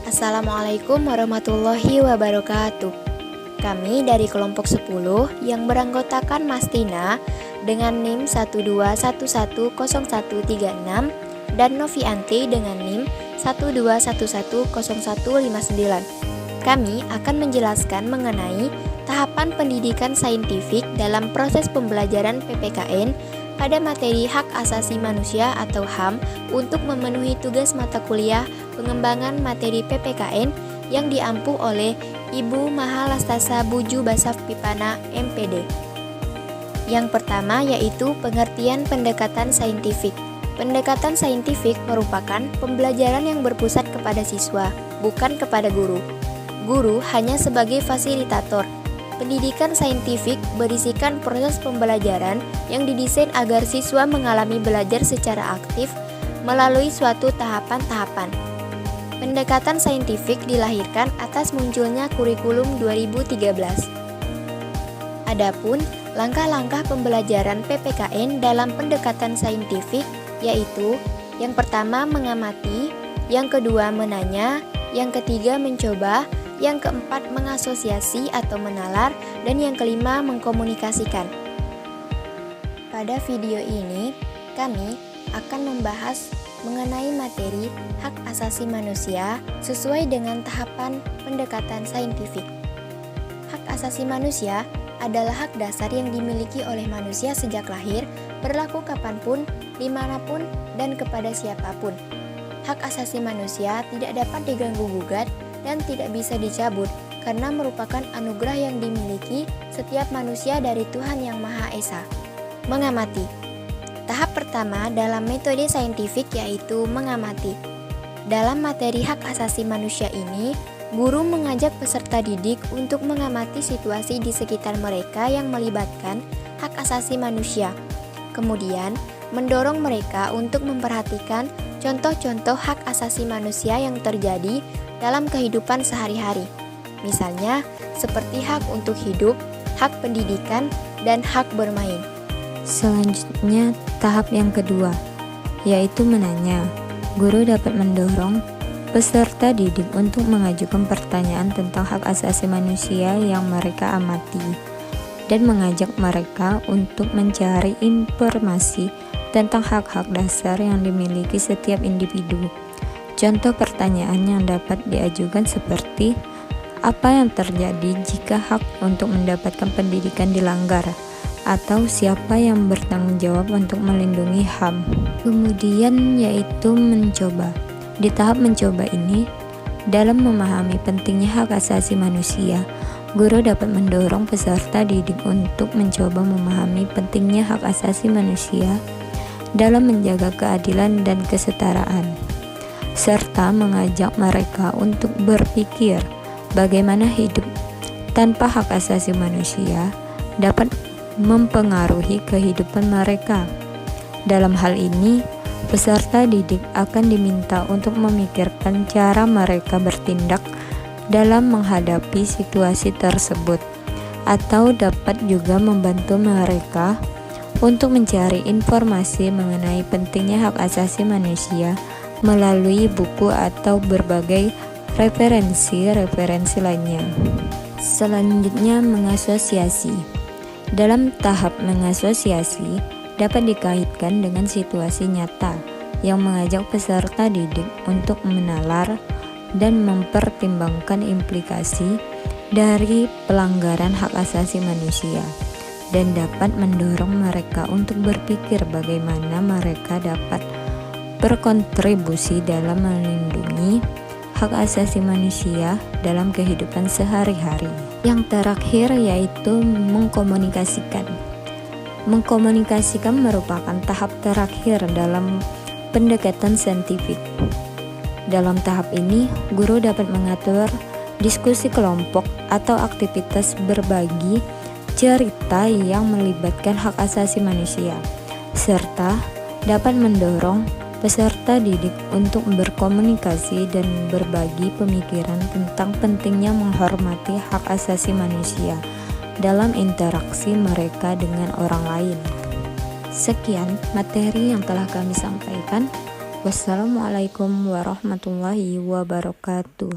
Assalamualaikum warahmatullahi wabarakatuh. Kami dari kelompok 10 yang beranggotakan Mas Tina dengan NIM 121100136 dan Novianti dengan NIM 121100159. Kami akan menjelaskan mengenai tahapan pendidikan saintifik dalam proses pembelajaran PPKN pada materi Hak Asasi Manusia atau HAM untuk memenuhi tugas mata kuliah pengembangan materi PPKN yang diampu oleh Ibu Mahalastasa Buju Basaf Pipana MPD. Yang pertama yaitu pengertian pendekatan saintifik. Pendekatan saintifik merupakan pembelajaran yang berpusat kepada siswa, bukan kepada guru. Guru hanya sebagai fasilitator. Pendidikan saintifik berisikan proses pembelajaran yang didesain agar siswa mengalami belajar secara aktif melalui suatu tahapan-tahapan. Pendekatan saintifik dilahirkan atas munculnya kurikulum 2013. Adapun langkah-langkah pembelajaran PPKN dalam pendekatan saintifik yaitu yang pertama mengamati, yang kedua menanya, yang ketiga mencoba, yang keempat mengasosiasi atau menalar, dan yang kelima mengkomunikasikan. Pada video ini, kami akan membahas mengenai materi hak asasi manusia sesuai dengan tahapan pendekatan saintifik. Hak asasi manusia adalah hak dasar yang dimiliki oleh manusia sejak lahir, berlaku kapanpun, dimanapun, dan kepada siapapun. Hak asasi manusia tidak dapat diganggu-gugat dan tidak bisa dicabut karena merupakan anugerah yang dimiliki setiap manusia dari Tuhan Yang Maha Esa. Mengamati. Tahap pertama dalam metode saintifik yaitu mengamati. Dalam materi hak asasi manusia ini, guru mengajak peserta didik untuk mengamati situasi di sekitar mereka yang melibatkan hak asasi manusia. Kemudian, mendorong mereka untuk memperhatikan contoh-contoh hak asasi manusia yang terjadi dalam kehidupan sehari-hari. Misalnya, seperti hak untuk hidup, hak pendidikan, dan hak bermain. Selanjutnya, tahap yang kedua, yaitu menanya. Guru dapat mendorong peserta didik untuk mengajukan pertanyaan tentang hak asasi manusia yang mereka amati dan mengajak mereka untuk mencari informasi tentang hak-hak dasar yang dimiliki setiap individu. Contoh pertanyaan yang dapat diajukan seperti, apa yang terjadi jika hak untuk mendapatkan pendidikan dilanggar? Atau siapa yang bertanggung jawab untuk melindungi HAM? Kemudian yaitu mencoba. Di tahap mencoba ini, dalam memahami pentingnya hak asasi manusia, guru dapat mendorong peserta didik untuk mencoba memahami pentingnya hak asasi manusia dalam menjaga keadilan dan kesetaraan, serta mengajak mereka untuk berpikir bagaimana hidup tanpa hak asasi manusia dapat mempengaruhi kehidupan mereka. Dalam hal ini, peserta didik akan diminta untuk memikirkan cara mereka bertindak dalam menghadapi situasi tersebut, atau dapat juga membantu mereka untuk mencari informasi mengenai pentingnya hak asasi manusia melalui buku atau berbagai referensi lainnya. Selanjutnya, mengasosiasi. Dalam tahap mengasosiasi dapat dikaitkan dengan situasi nyata yang mengajak peserta didik untuk menalar dan mempertimbangkan implikasi dari pelanggaran hak asasi manusia, dan dapat mendorong mereka untuk berpikir bagaimana mereka dapat berkontribusi dalam melindungi hak asasi manusia dalam kehidupan sehari-hari. Yang terakhir yaitu mengkomunikasikan. Mengkomunikasikan merupakan tahap terakhir dalam pendekatan saintifik. Dalam tahap ini, guru dapat mengatur diskusi kelompok atau aktivitas berbagi cerita yang melibatkan hak asasi manusia, serta dapat mendorong peserta didik untuk berkomunikasi dan berbagi pemikiran tentang pentingnya menghormati hak asasi manusia dalam interaksi mereka dengan orang lain. Sekian materi yang telah kami sampaikan. Wassalamualaikum warahmatullahi wabarakatuh.